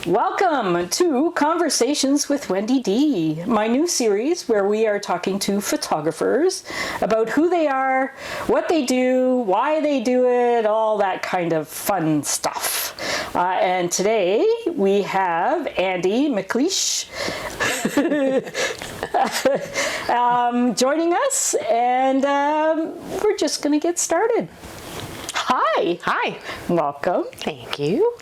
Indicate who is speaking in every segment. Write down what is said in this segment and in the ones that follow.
Speaker 1: Welcome to Conversations with Wendy D, my new series where we are talking to photographers about who they are, what they do, why they do it, all that kind of fun stuff. And today we have Andi McLeish joining us, and we're just going to get started. Hi.
Speaker 2: Hi.
Speaker 1: Welcome.
Speaker 2: Thank you.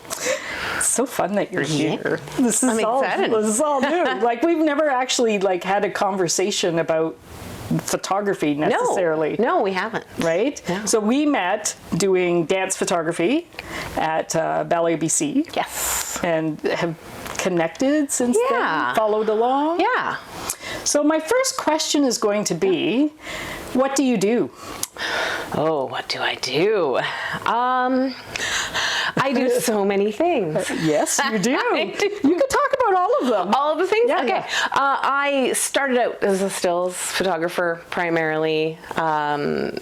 Speaker 1: It's so fun that you're here.
Speaker 2: I'm excited.
Speaker 1: This is all new. Like, we've never actually had a conversation about photography necessarily.
Speaker 2: No, we haven't.
Speaker 1: Right?
Speaker 2: No.
Speaker 1: So we met doing dance photography at Ballet BC.
Speaker 2: Yes.
Speaker 1: And have connected since then, followed along.
Speaker 2: Yeah.
Speaker 1: So my first question is going to be, what do you do?
Speaker 2: Oh, what do I do? I do so many things.
Speaker 1: Yes, you do. You could talk about all of them.
Speaker 2: All of the things?
Speaker 1: Yeah,
Speaker 2: okay.
Speaker 1: yeah.
Speaker 2: I started out as a stills photographer primarily. I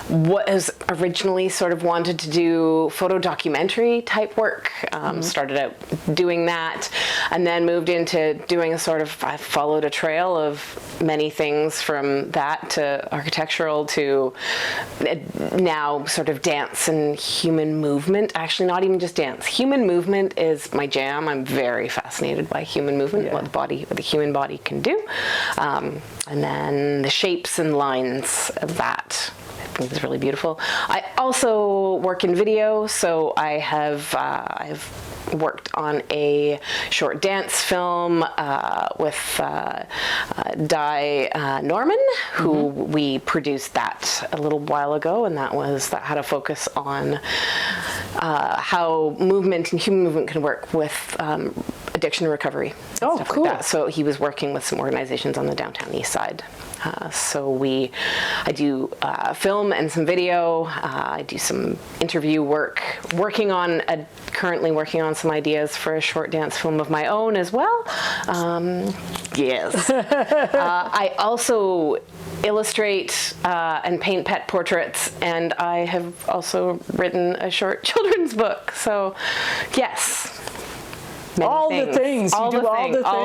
Speaker 2: was originally sort of wanted to do photo documentary type work. Started out doing that, and then moved into doing I followed a trail of many things, from that to architectural to now sort of dance and human movement. Actually, not even just dance. Human movement is my jam. I'm very fascinated by human movement, what the human body can do, and then the shapes and lines of that. I think it's really beautiful. I also work in video, so I've worked on a short dance film with Di Norman, who we produced that a little while ago, and that had a focus on how movement and human movement can work with addiction recovery.
Speaker 1: Oh, cool.
Speaker 2: Like that. So he was working with some organizations on the downtown east side. I do film and some video. I do some interview work. Currently working on some ideas for a short dance film of my own as well. Yes. I also illustrate and paint pet portraits, and I have also written a short children's book. So, yes.
Speaker 1: All the things.
Speaker 2: All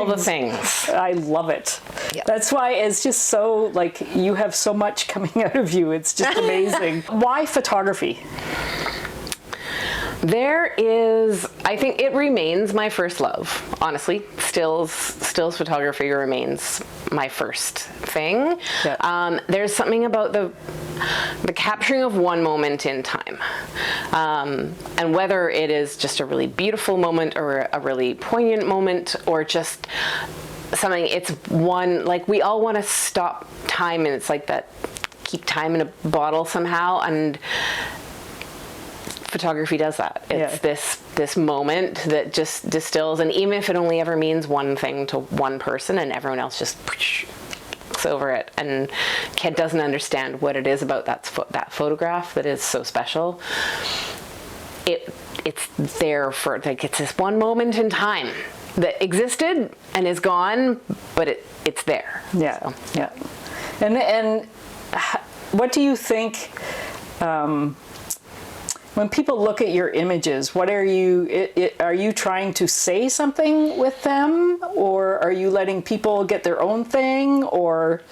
Speaker 2: the things.
Speaker 1: I love it.
Speaker 2: Yep.
Speaker 1: That's why it's just so, you have so much coming out of you. It's just amazing. Why photography?
Speaker 2: I think it remains my first love. Honestly, stills photography remains my first thing. Yeah. There's something about the capturing of one moment in time. And whether it is just a really beautiful moment or a really poignant moment or just something, it's one, we all want to stop time, and it's like that, keep time in a bottle somehow, and photography does that. It's this moment that just distills, and even if it only ever means one thing to one person and everyone else just looks over it and doesn't understand what it is about that photograph that is so special, it's there for, it's this one moment in time that existed and is gone, but it's there.
Speaker 1: Yeah. So. Yeah. And what do you think, when people look at your images, what are you trying to say something with them, or are you letting people get their own thing, or?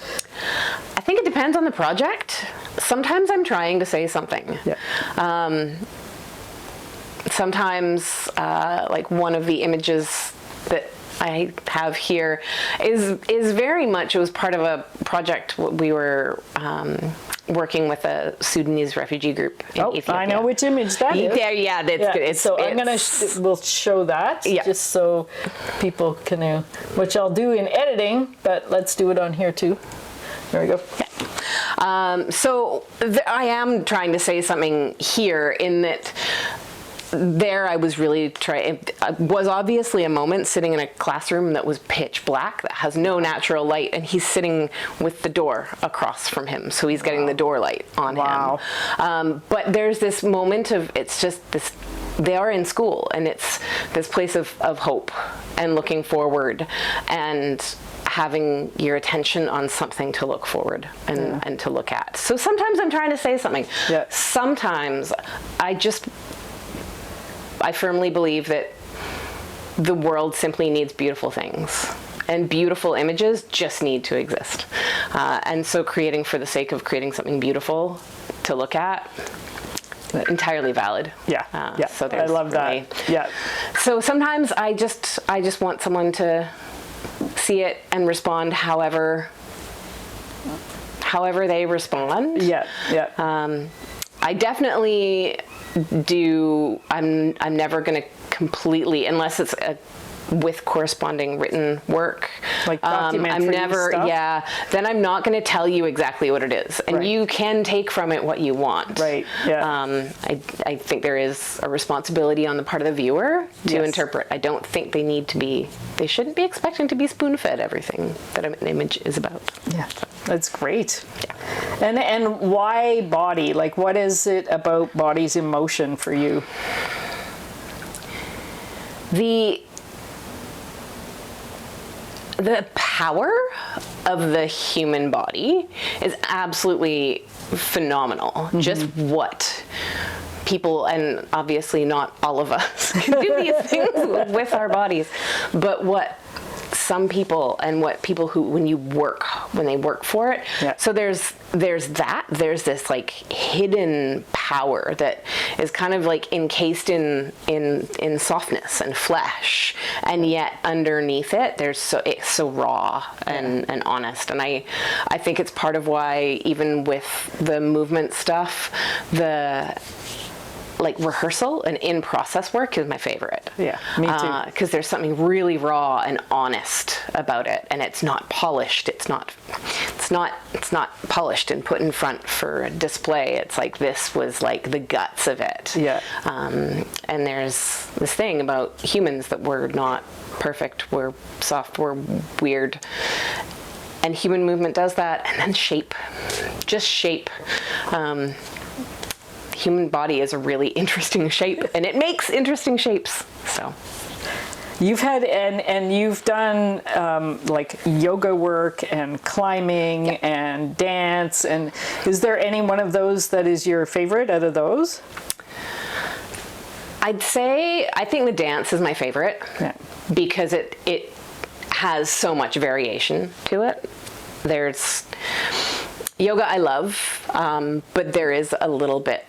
Speaker 2: I think it depends on the project. Sometimes I'm trying to say something. Yeah. Sometimes, one of the images that I have here is very much, it was part of a project we were working with a Sudanese refugee group in Ethiopia. I
Speaker 1: know which image that is.
Speaker 2: Yeah, that's good.
Speaker 1: We'll show that, just so people can know, which I'll do in editing, but let's do it on here too. There we go.
Speaker 2: Yeah. I am trying to say something here in that there I was really trying, it was obviously a moment sitting in a classroom that was pitch black, that has no natural light, and he's sitting with the door across from him, so he's getting the door light on him. But there's this moment of, it's just this, they are in school, and it's this place of hope and looking forward and having your attention on something to look forward and to look at. So sometimes I'm trying to say something. Yeah. Sometimes I firmly believe that the world simply needs beautiful things. And beautiful images just need to exist. And so creating for the sake of creating something beautiful to look at, entirely valid.
Speaker 1: Yeah,
Speaker 2: So
Speaker 1: I love that. Yeah.
Speaker 2: So sometimes I just want someone to see it and respond however they respond.
Speaker 1: Yeah.
Speaker 2: I definitely do. I'm never going to completely, unless it's with corresponding written work.
Speaker 1: Like documentary stuff?
Speaker 2: Then I'm not going to tell you exactly what it is. And you can take from it what you want.
Speaker 1: Right, yeah.
Speaker 2: I think there is a responsibility on the part of the viewer to interpret. I don't think they shouldn't be expecting to be spoon-fed everything that an image is about.
Speaker 1: Yeah, that's great. Yeah. And why body? Like, what is it about body's emotion for you?
Speaker 2: The power of the human body is absolutely phenomenal. Mm-hmm. Just what people, and obviously not all of us, can do these things with our bodies, but what some people and what people who when they work for it. Yeah. So there's this like hidden power that is kind of like encased in softness and flesh, and yet underneath it it's so raw and honest. And I think it's part of why even with the movement stuff, the like rehearsal and in-process work is my favorite.
Speaker 1: Yeah, me too.
Speaker 2: Because there's something really raw and honest about it, and it's not polished. It's not polished and put in front for a display. It's like this was like the guts of it.
Speaker 1: Yeah.
Speaker 2: And there's this thing about humans that we're not perfect. We're soft. We're weird. And human movement does that, and then shape. Human body is a really interesting shape, and it makes interesting shapes. So
Speaker 1: you've had and you've done like yoga work and climbing and dance, and is there any one of those that is your favorite out of those?
Speaker 2: I'd say I think the dance is my favorite because it has so much variation to it. There's yoga I love, but there is a little bit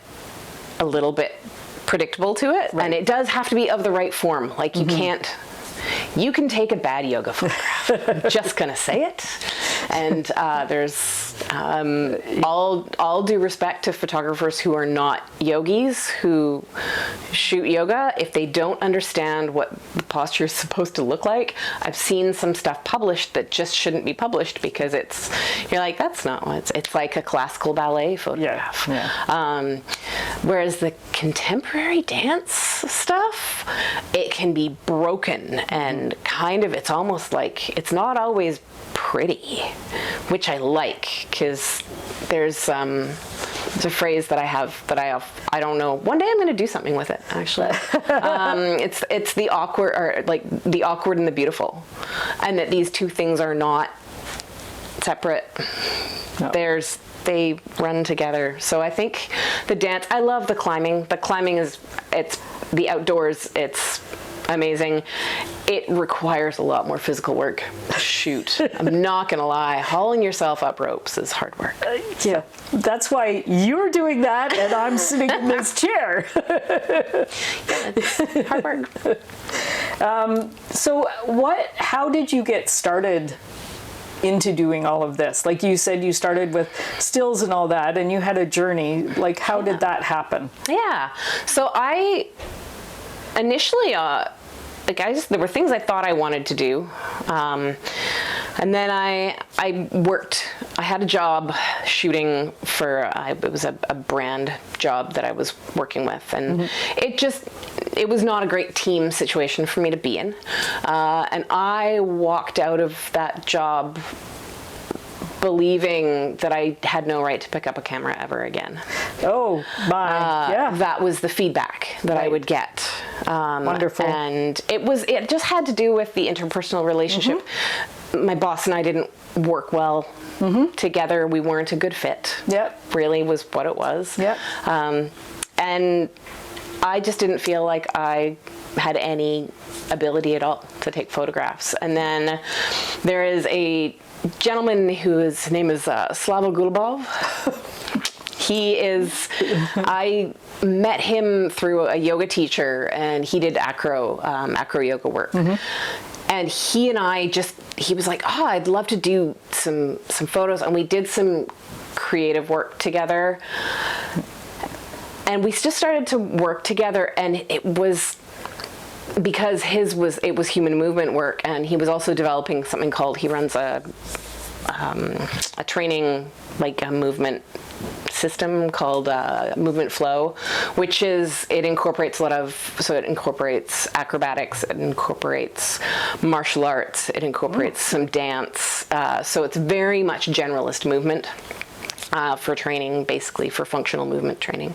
Speaker 2: predictable to it, and it does have to be of the right form. Like you can take a bad yoga photograph. I'm just gonna say it. And there's all due respect to photographers who are not yogis who shoot yoga. If they don't understand what the posture is supposed to look like, I've seen some stuff published that just shouldn't be published because you're like, that's not what it's like a classical ballet photograph. Yeah. Whereas the contemporary dance stuff, it can be broken and kind of, it's almost like, it's not always pretty, which I like, because there's a phrase that I have that I don't know. One day I'm going to do something with it, actually. It's the awkward, or like the awkward and the beautiful, and that these two things are not separate. No. They run together. So I think the dance, I love the climbing. The climbing it's the outdoors. It's amazing. It requires a lot more physical work. Shoot, I'm not gonna lie, hauling yourself up ropes is hard work.
Speaker 1: Yeah, that's why you're doing that and I'm sitting in this chair.
Speaker 2: Yeah, it's hard work.
Speaker 1: So how did you get started into doing all of this? Like you said, you started with stills and all that, and you had a journey. Like, how did that happen?
Speaker 2: Yeah, so I initially, there were things I thought I wanted to do. And then I worked, I had a job shooting for, it was a brand job that I was working with. And it was not a great team situation for me to be in. And I walked out of that job believing that I had no right to pick up a camera ever again.
Speaker 1: Oh, my, yeah.
Speaker 2: That was the feedback that I would get.
Speaker 1: Wonderful.
Speaker 2: And it just had to do with the interpersonal relationship. My boss and I didn't work well together. We weren't a good fit. Yep. Really was what it was.
Speaker 1: Yep.
Speaker 2: And I just didn't feel like I had any ability at all to take photographs. And then there is a gentleman his name is Slava Gulubov. He is, I met him through a yoga teacher, and he did acro yoga work. And he and I he was like, oh, I'd love to do some photos. And we did some creative work together. And we just started to work together, and it was because it was human movement work, and he was also developing something called, he runs a training, like a movement system called Movement Flow, which it incorporates it incorporates acrobatics, it incorporates martial arts, it incorporates some dance, so it's very much generalist movement for training, basically for functional movement training.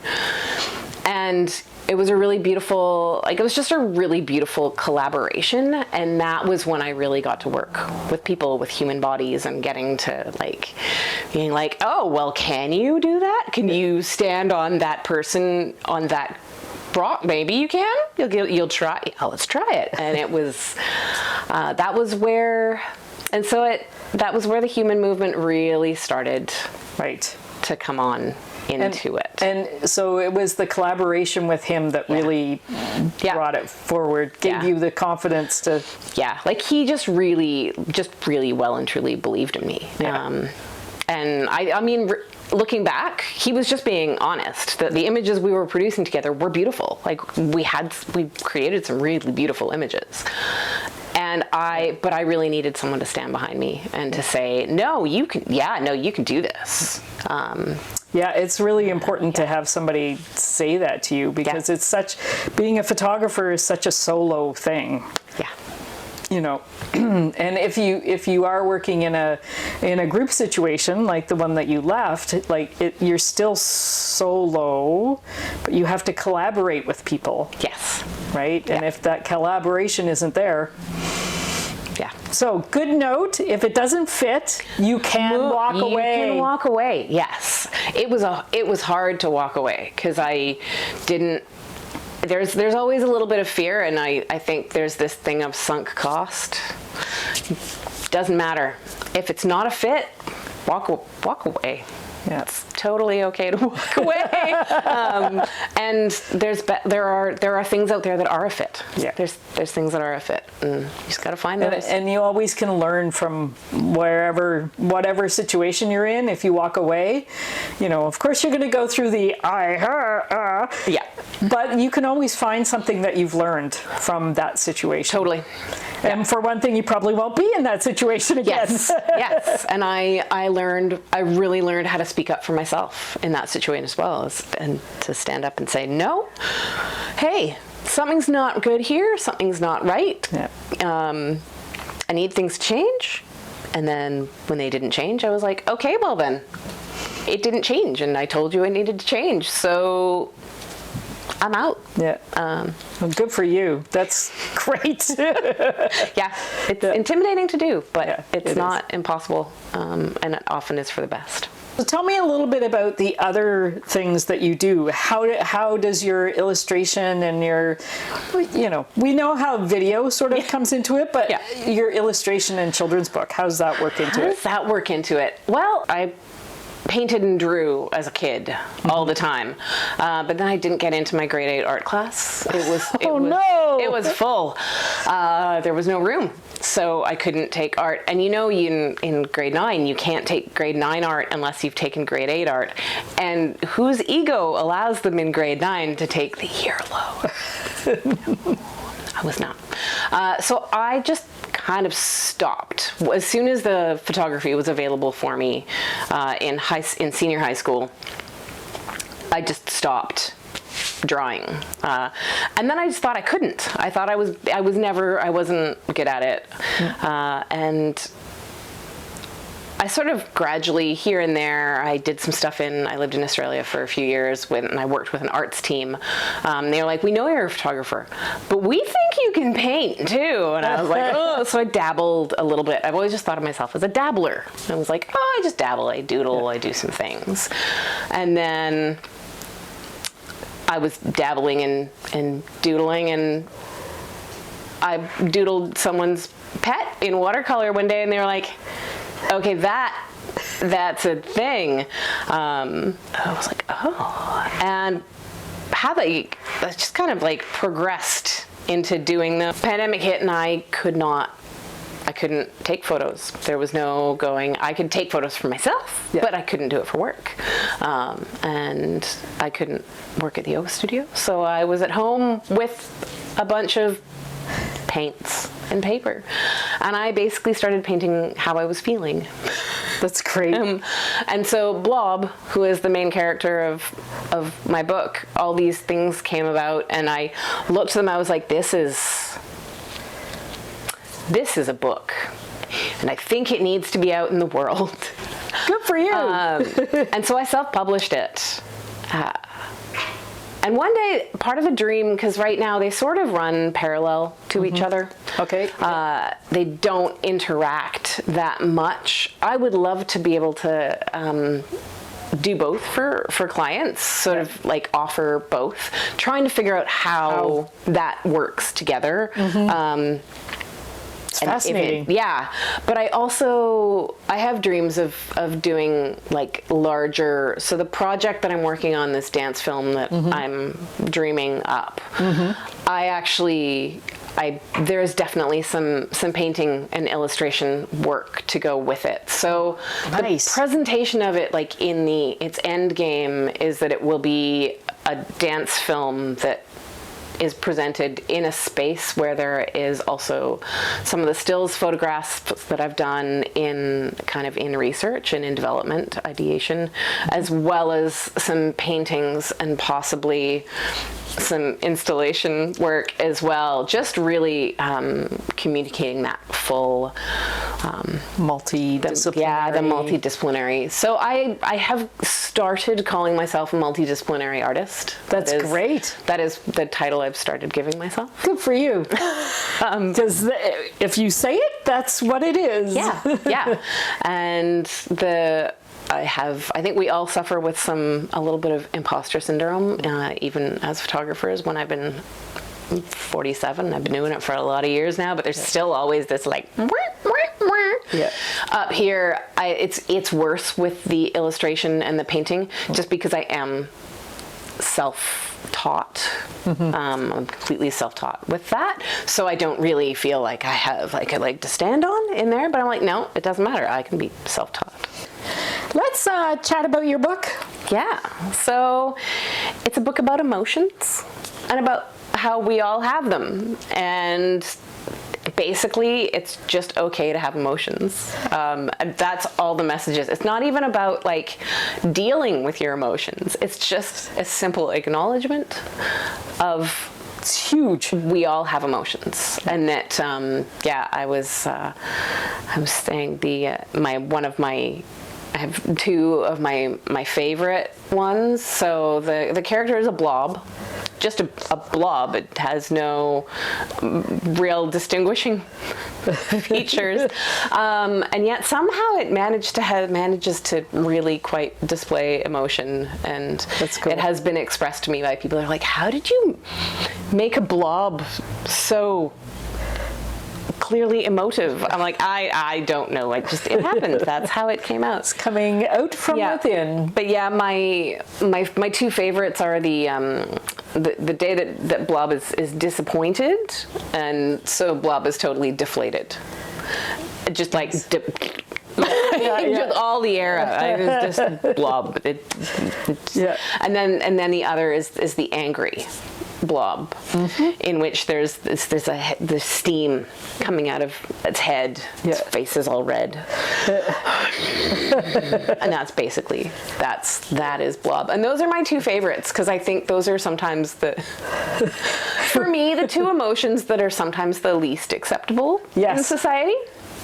Speaker 2: And it was a really beautiful, it was just a really beautiful collaboration. And that was when I really got to work with people with human bodies and getting to being like, oh, well, can you do that? Can you stand on that person on that rock? Maybe you can. You'll try. Oh, let's try it. And it was, that was where the human movement really started to come on into it.
Speaker 1: And so it was the collaboration with him that really brought it forward, gave you the confidence to...
Speaker 2: Yeah, he just really well and truly believed in me. Yeah. And I mean, looking back, he was just being honest. The images we were producing together were beautiful. We created some really beautiful images. And I really needed someone to stand behind me and to say, no, you can do this.
Speaker 1: Yeah, it's really important to have somebody say that to you, because being a photographer is such a solo thing.
Speaker 2: Yeah.
Speaker 1: And if you are working in a group situation like the one that you left, you're still solo, but you have to collaborate with people.
Speaker 2: Yes.
Speaker 1: Right? Yeah. And if that collaboration isn't there, so good note, if it doesn't fit, you can walk away.
Speaker 2: You can walk away. Yes. It was hard to walk away, because I didn't. There's always a little bit of fear, and I think there's this thing of sunk cost. Doesn't matter if it's not a fit. Walk away.
Speaker 1: Yeah.
Speaker 2: It's totally okay to walk away. And there are things out there that are a fit. Yeah. There's things that are a fit, and you just got to find those.
Speaker 1: And you always can learn from whatever situation you're in. If you walk away, of course you're going to go through the
Speaker 2: yeah.
Speaker 1: But you can always find something that you've learned from that situation.
Speaker 2: Totally.
Speaker 1: And for one thing, you probably won't be in that situation again.
Speaker 2: Yes. And I really learned how to speak up for myself in that situation as well, and to stand up and say, no, hey, something's not good here, something's not right. Yeah. I need things to change. And then when they didn't change, I was like, okay, well then, it didn't change, and I told you it needed to change, so I'm out.
Speaker 1: Yeah. Well, good for you. That's great.
Speaker 2: Yeah, it's intimidating to do, but it's not
Speaker 1: is.
Speaker 2: Impossible, and it often is for the best.
Speaker 1: So tell me a little bit about the other things that you do. How does your illustration and your, we know how video sort of comes into it, but your illustration and children's book, how does that work into it?
Speaker 2: How does that work into it? Well, I painted and drew as a kid all the time, but then I didn't get into my grade 8 art class. It was full. There was no room, so I couldn't take art. And in grade 9 you can't take grade 9 art unless you've taken grade 8 art, and whose ego allows them in grade 9 to take the year low? I was not. So I just kind of stopped. As soon as the photography was available for me in senior high school, I just stopped drawing. And then I just thought I couldn't. I thought I wasn't good at it. And I sort of gradually, here and there, I did some stuff I lived in Australia for a few years and I worked with an arts team. They were like, we know you're a photographer, but we think you can paint too. And I was like, oh, so I dabbled a little bit. I've always just thought of myself as a dabbler. I was like, oh, I just dabble, I doodle, I do some things. And then I was dabbling and doodling, and I doodled someone's pet in watercolor one day, and they were like, okay, that's a thing. I was like, oh. And how that just kind of like progressed into doing the pandemic hit, and I couldn't take photos. There was no going. I could take photos for myself, but I couldn't do it for work. And I couldn't work at the yoga studio. So I was at home with a bunch of paints and paper. And I basically started painting how I was feeling.
Speaker 1: That's great.
Speaker 2: And so Blob, who is the main character of my book, all these things came about, and I looked at them, I was like, this is a book, and I think it needs to be out in the world.
Speaker 1: Good for you.
Speaker 2: And so I self-published it. And one day, part of a dream, because right now they sort of run parallel to each other.
Speaker 1: Okay.
Speaker 2: They don't interact that much. I would love to be able to do both for clients, sort of like offer both, trying to figure out how that works together.
Speaker 1: It's fascinating.
Speaker 2: But I have dreams of doing like larger, so the project that I'm working on, this dance film that I'm dreaming up, there's definitely some painting and illustration work to go with it. So the presentation of it, like in its end game, is that it will be a dance film that is presented in a space where there is also some of the stills photographs that I've done in research and in development ideation, as well as some paintings and possibly some installation work as well, just really communicating that full
Speaker 1: multidisciplinary.
Speaker 2: the multidisciplinary. So I have started calling myself a multidisciplinary artist.
Speaker 1: That's great.
Speaker 2: That is the title I've started giving myself.
Speaker 1: Good for you. Because if you say it, that's what it is.
Speaker 2: Yeah. And I think we all suffer with a little bit of imposter syndrome, even as photographers. When I've been 47, I've been doing it for a lot of years now, but there's still always this like, up here. It's worse with the illustration and the painting, just because I am self-taught. I'm completely self-taught with that, so I don't really feel like I have like a leg to stand on in there, but I'm like, no, it doesn't matter, I can be self-taught.
Speaker 1: Let's chat about your book.
Speaker 2: Yeah, so it's a book about emotions and about how we all have them, and basically it's just okay to have emotions. And that's all the message is. It's not even about like dealing with your emotions. It's just a simple acknowledgement of,
Speaker 1: it's huge.
Speaker 2: We all have emotions, and that I was saying I have two of my favorite ones. So the character is a blob, just a blob. It has no real distinguishing features, and yet somehow it manages to really quite display emotion, and
Speaker 1: that's cool.
Speaker 2: It has been expressed to me by people that are like, how did you make a blob so clearly emotive? I'm like, I don't know. It happened. That's how it came out.
Speaker 1: It's coming out from within.
Speaker 2: But yeah, my two favorites are the day that Blob is disappointed, and so Blob is totally deflated. Just like just all the era. I was just Blob. And then the other is the angry blob, in which there's this steam coming out of its head. Its face is all red, and that's basically that is Blob. And those are my two favorites, because I think those are sometimes for me, the two emotions that are sometimes the least acceptable in society.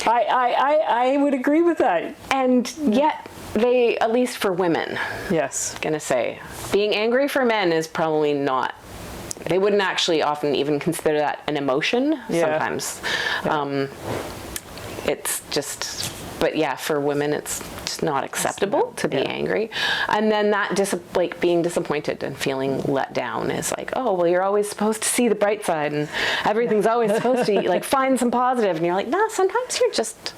Speaker 1: I would agree with that.
Speaker 2: And yet they, at least for women, gonna say, being angry for men is probably not. They wouldn't actually often even consider that an emotion sometimes. It's just but yeah, for women, it's just not acceptable to be angry. And then that like being disappointed and feeling let down is like, oh, well, you're always supposed to see the bright side and everything's always supposed to like find some positive. And you're like, no, sometimes you're just,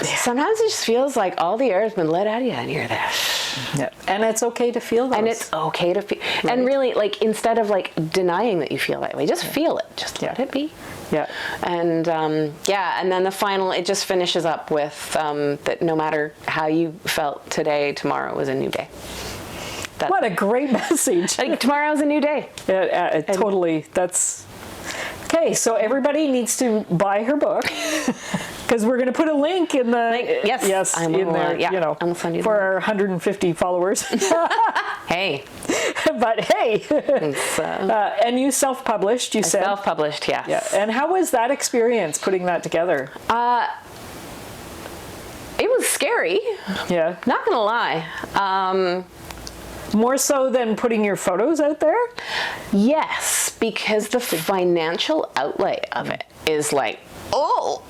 Speaker 2: sometimes it just feels like all the air has been let out of you and you're there.
Speaker 1: Yeah. And it's okay to feel those.
Speaker 2: And it's okay to feel. Right. And really, like, instead of like denying that you feel that way, just feel it. Just let it be.
Speaker 1: Yeah.
Speaker 2: And and then the final, it just finishes up with that no matter how you felt today, tomorrow is a new day.
Speaker 1: What a great message.
Speaker 2: Like, tomorrow's a new day.
Speaker 1: Totally. That's okay. So everybody needs to buy her book. Because we're going to put a link in the
Speaker 2: yes
Speaker 1: in there, you know,
Speaker 2: I'll send you
Speaker 1: for our 150 followers.
Speaker 2: Hey,
Speaker 1: but hey, and you self-published. You said
Speaker 2: self-published, yes.
Speaker 1: Yeah. And how was that experience putting that together?
Speaker 2: It was scary.
Speaker 1: Yeah,
Speaker 2: not gonna lie.
Speaker 1: More so than putting your photos out there?
Speaker 2: Yes, because the financial outlay of it is like, oh.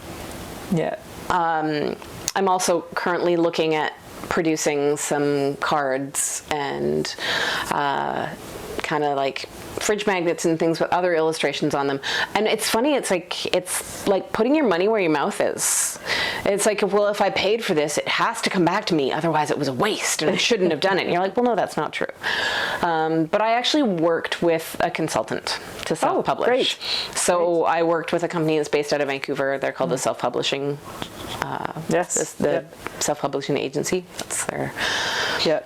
Speaker 1: Yeah.
Speaker 2: I'm also currently looking at producing some cards and kind of like fridge magnets and things with other illustrations on them. And it's funny, it's like putting your money where your mouth is. It's like, well, if I paid for this, it has to come back to me, otherwise it was a waste and I shouldn't have done it. And you're like, well, no, that's not true. But I actually worked with a consultant to self-publish.
Speaker 1: Oh, great.
Speaker 2: So I worked with a company that's based out of Vancouver. They're called the Self-Publishing Self-Publishing Agency. That's their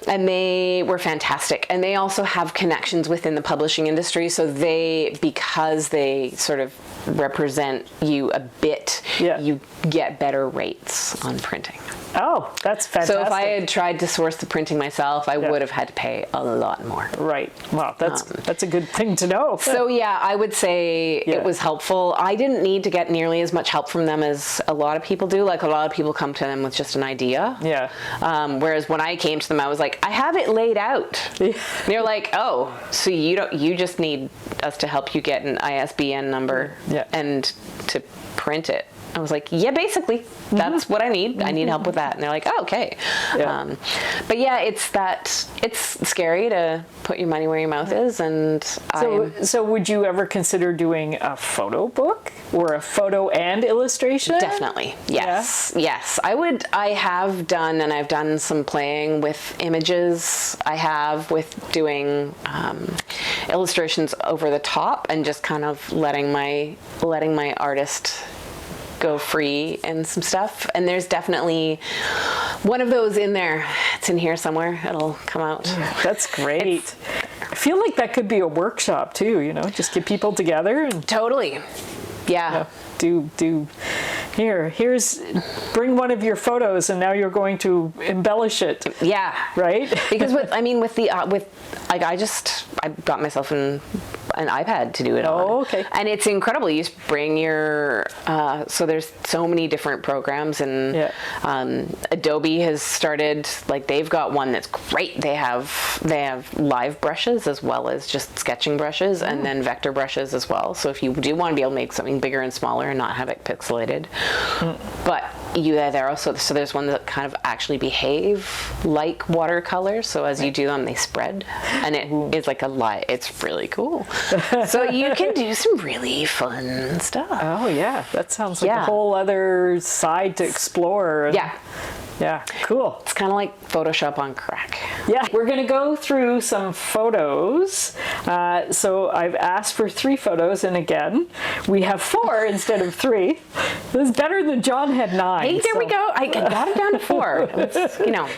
Speaker 2: and they were fantastic. And they also have connections within the publishing industry. So because they sort of represent you a bit, you get better rates on printing.
Speaker 1: Oh, that's fantastic.
Speaker 2: So if I had tried to source the printing myself, I would have had to pay a lot more.
Speaker 1: Right. Wow, that's a good thing to know.
Speaker 2: So yeah, I would say it was helpful. I didn't need to get nearly as much help from them as a lot of people do. Like, a lot of people come to them with just an idea. Yeah. Whereas when I came to them, I was like, I have it laid out. And they're like, oh, so you just need us to help you get an ISBN number and to print it. I was like, yeah, basically, that's what I need. I need help with that. And they're like, oh, okay. Yeah. But yeah, it's scary to put your money where your mouth is. And
Speaker 1: so would you ever consider doing a photo book or a photo and illustration?
Speaker 2: Definitely. Yes. Yeah. Yes. I have done, and I've done some playing with images. I have with doing illustrations over the top and just kind of letting my artist go free and some stuff. And there's definitely one of those in there. It's in here somewhere. It'll come out.
Speaker 1: That's great. I feel like that could be a workshop too, you know, just get people together and
Speaker 2: totally. Yeah.
Speaker 1: Here's bring one of your photos and now you're going to embellish it.
Speaker 2: Yeah. Right? Because I got myself an iPad to do it on.
Speaker 1: Oh, okay.
Speaker 2: And it's incredible. You just bring your, so there's so many different programs, and Adobe has started, like, they've got one that's great. They have live brushes as well as just sketching brushes, and then vector brushes as well. So if you do want to be able to make something bigger and smaller and not have it pixelated, but there's one that kind of actually behave like watercolor. So as you do them, they spread, and it is like a light. It's really cool. So you can do some really fun stuff.
Speaker 1: Oh yeah, that sounds like a whole other side to explore. Yeah, cool.
Speaker 2: It's kind of like Photoshop on crack.
Speaker 1: Yeah, we're going to go through some photos. So I've asked for 3 photos, and again, we have 4 instead of 3. This is better than John had 9.
Speaker 2: Hey, there we go. I got it down to 4.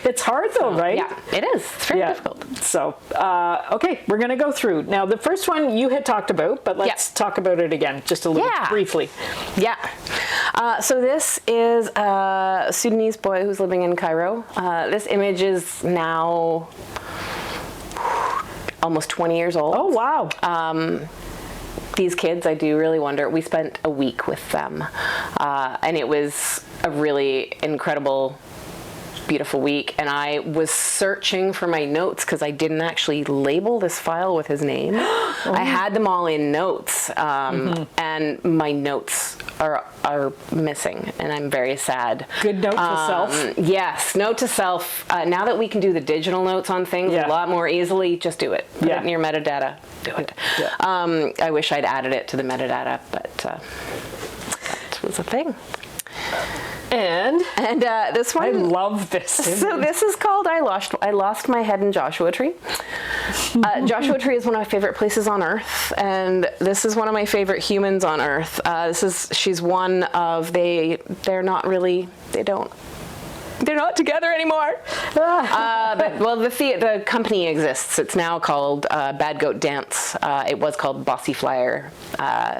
Speaker 1: It's hard though, right?
Speaker 2: Yeah, it is. It's very difficult.
Speaker 1: So, okay, we're going to go through. Now, the first one you had talked about, but let's talk about it again, just a little briefly.
Speaker 2: Yeah. So this is a Sudanese boy who's living in Cairo. This image is now almost 20 years old.
Speaker 1: Oh, wow.
Speaker 2: These kids, I do really wonder. We spent a week with them, and it was a really incredible, beautiful week. And I was searching for my notes because I didn't actually label this file with his name. I had them all in notes, and my notes are missing, and I'm very sad.
Speaker 1: Good note to self.
Speaker 2: Yes, note to self. Now that we can do the digital notes on things a lot more easily, just do it. Put it in your metadata. Do it. Yeah. I wish I'd added it to the metadata, but that was a thing.
Speaker 1: And
Speaker 2: this one,
Speaker 1: I love this.
Speaker 2: So this is called I Lost My Head in Joshua Tree. Joshua Tree is one of my favorite places on earth, and this is one of my favorite humans on earth. She's one of they're not together anymore. The company exists. It's now called Bad Goat Dance. It was called Bossy Flyer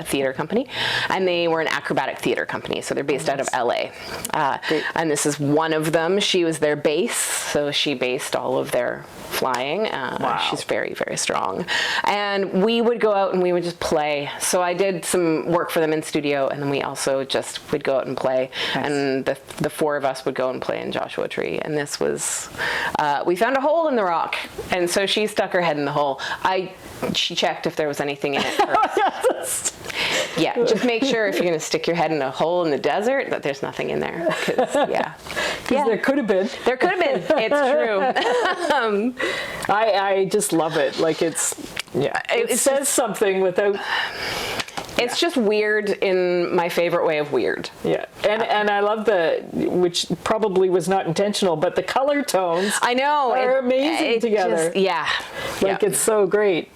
Speaker 2: Theater Company, and they were an acrobatic theater company. So they're based out of LA. And this is one of them. She was their base, so she based all of their flying. She's very, very strong. And we would go out and we would just play. So I did some work for them in studio, and then we also just would go out and play. Nice. And the four of us would go and play in Joshua Tree. And this was, we found a hole in the rock, and so she stuck her head in the hole. She checked if there was anything in it. Yeah, just make sure if you're going to stick your head in a hole in the desert that there's nothing in there. Because
Speaker 1: there could have been.
Speaker 2: There could have been. It's true.
Speaker 1: I just love it. Like it says something without.
Speaker 2: It's just weird in my favorite way of weird.
Speaker 1: Yeah, and I love which probably was not intentional, but the color tones.
Speaker 2: I know
Speaker 1: are amazing together. It's so great.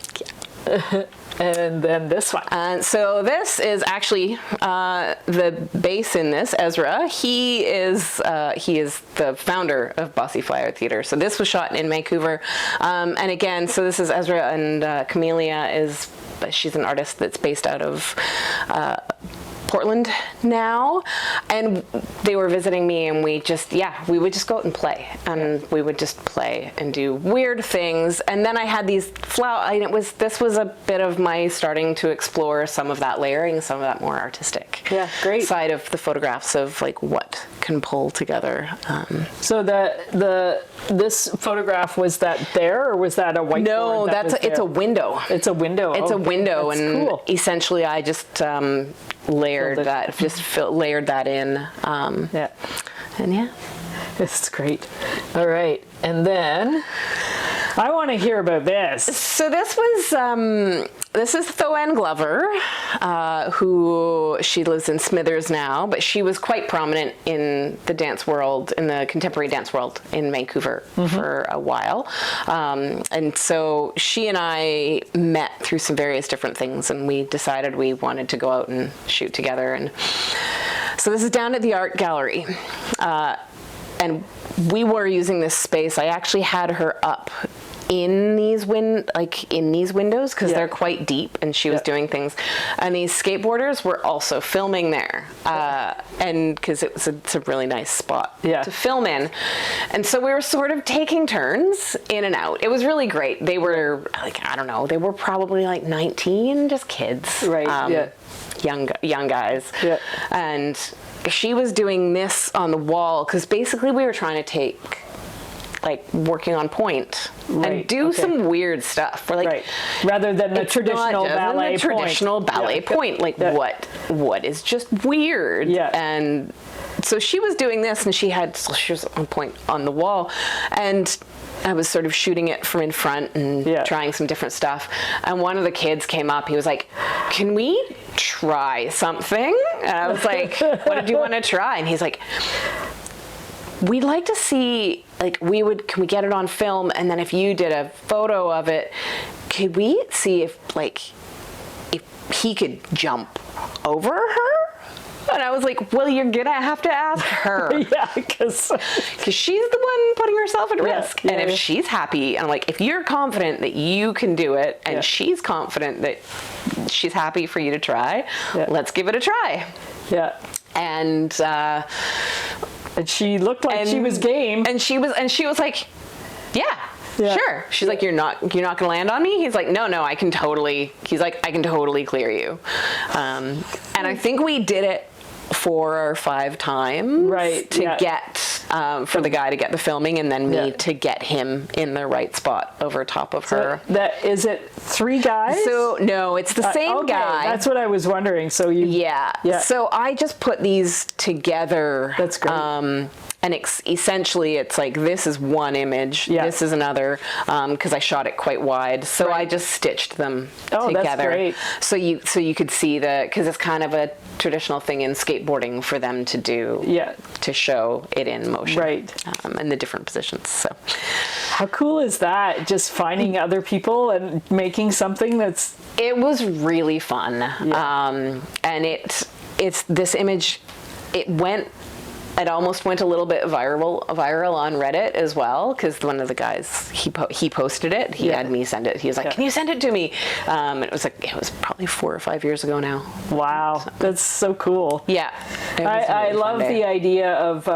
Speaker 1: And then this one.
Speaker 2: So this is actually the bass in this, Ezra. He is the founder of Bossy Flyer Theater. So this was shot in Vancouver. And again, so this is Ezra, and Camelia she's an artist that's based out of Portland now, and they were visiting me, and we would just go out and play, and we would just play and do weird things. And then I had these this was a bit of my starting to explore some of that layering, some of that more artistic side of the photographs of like what can pull together.
Speaker 1: So this photograph, was that there, or was that a whiteboard?
Speaker 2: No, it's a window.
Speaker 1: It's a window.
Speaker 2: It's a window,
Speaker 1: that's
Speaker 2: and
Speaker 1: cool.
Speaker 2: Essentially I just layered that in. And
Speaker 1: it's great. All right, and then I want to hear about this.
Speaker 2: So this is Thoenn Glover, who she lives in Smithers now, but she was quite prominent in the dance world, in the contemporary dance world in Vancouver for a while. And so she and I met through some various different things, and we decided we wanted to go out and shoot together. And so this is down at the art gallery. And we were using this space. I actually had her up in these windows because they're quite deep, and she was doing things, and these skateboarders were also filming there, and because it's a really nice spot to film in, and so we were sort of taking turns in and out. It was really great. They were they were probably like 19, just kids, young guys, and she was doing this on the wall because basically we were trying to take working on point and do some weird stuff. We're
Speaker 1: rather than the traditional ballet point. What is just weird. And so she was doing this, and she was on point on the wall, and I was sort of shooting it from in front and trying some different stuff. And one of the kids came up. He was like, "Can we try something?" And I was like, "What did you want to try?" And he's like, "We'd like to see, can we get it on film? And then if you did a photo of it, could we see if he could jump over her?" And I was like, "Well, you're gonna have to ask her." Because she's the one putting herself at risk. And if she's happy, and if you're confident that you can do it, and she's confident that she's happy for you to try, let's give it a try. And she looked like she was game. And she was like, sure. She's like, you're not gonna land on me? He's like, no, I can totally clear you. And I think we did it 4 or 5 times to get
Speaker 2: for the guy to get the filming, and then me to get him in the right spot over top of her.
Speaker 1: That is it 3 guys?
Speaker 2: So no, it's the same guy.
Speaker 1: That's what I was wondering. So you
Speaker 2: So I just put these together.
Speaker 1: That's great.
Speaker 2: And essentially, it's like, this is one image, this is another, because I shot it quite wide. So I just stitched them together.
Speaker 1: That's great.
Speaker 2: So you could see because it's kind of a traditional thing in skateboarding for them to do, to show it in motion, and the different positions. So,
Speaker 1: how cool is that? Just finding other people and making something that's.
Speaker 2: It was really fun, and it's this image. It almost went a little bit viral on Reddit as well, because one of the guys, he posted it. He had me send it. He was like, "Can you send it to me?" It was probably 4 or 5 years ago now.
Speaker 1: Wow, that's so cool.
Speaker 2: Yeah,
Speaker 1: I love the idea of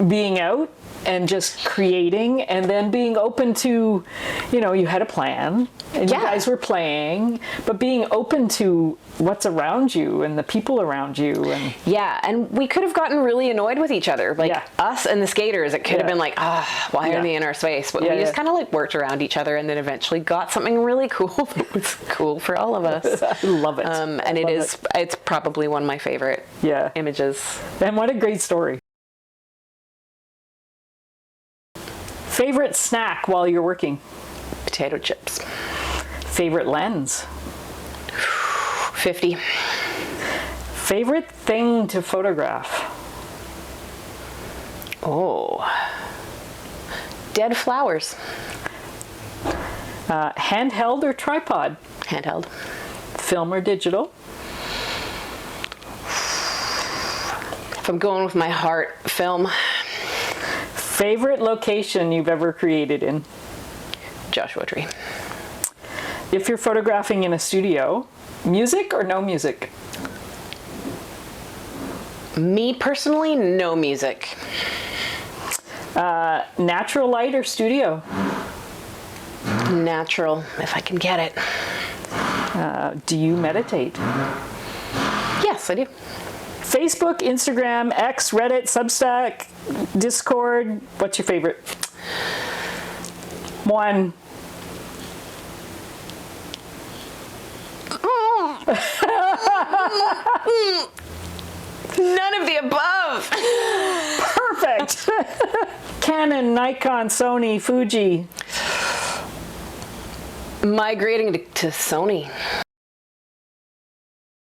Speaker 1: being out and just creating, and then being open to, you had a plan and you guys were playing, but being open to what's around you and the people around you. And
Speaker 2: and we could have gotten really annoyed with each other, like us and the skaters. It could have been like, why are they in our space? But we just kind of like worked around each other, and then eventually got something really cool that was cool for all of us.
Speaker 1: I love it.
Speaker 2: And it's probably one of my favorite images.
Speaker 1: And what a great story. Favorite snack while you're working?
Speaker 2: Potato chips.
Speaker 1: Favorite lens?
Speaker 2: 50.
Speaker 1: Favorite thing to photograph?
Speaker 2: Dead flowers.
Speaker 1: Handheld or tripod?
Speaker 2: Handheld.
Speaker 1: Film or digital?
Speaker 2: If I'm going with my heart, film.
Speaker 1: Favorite location you've ever created in?
Speaker 2: Joshua Tree.
Speaker 1: If you're photographing in a studio, music or no music?
Speaker 2: Me personally, no music.
Speaker 1: Natural light or studio?
Speaker 2: Natural, if I can get it.
Speaker 1: Do you meditate?
Speaker 2: Yes, I do.
Speaker 1: Facebook, Instagram, X, Reddit, Substack, Discord. What's your favorite? One.
Speaker 2: None of the above.
Speaker 1: Perfect. Canon, Nikon, Sony, Fuji.
Speaker 2: Migrating to Sony.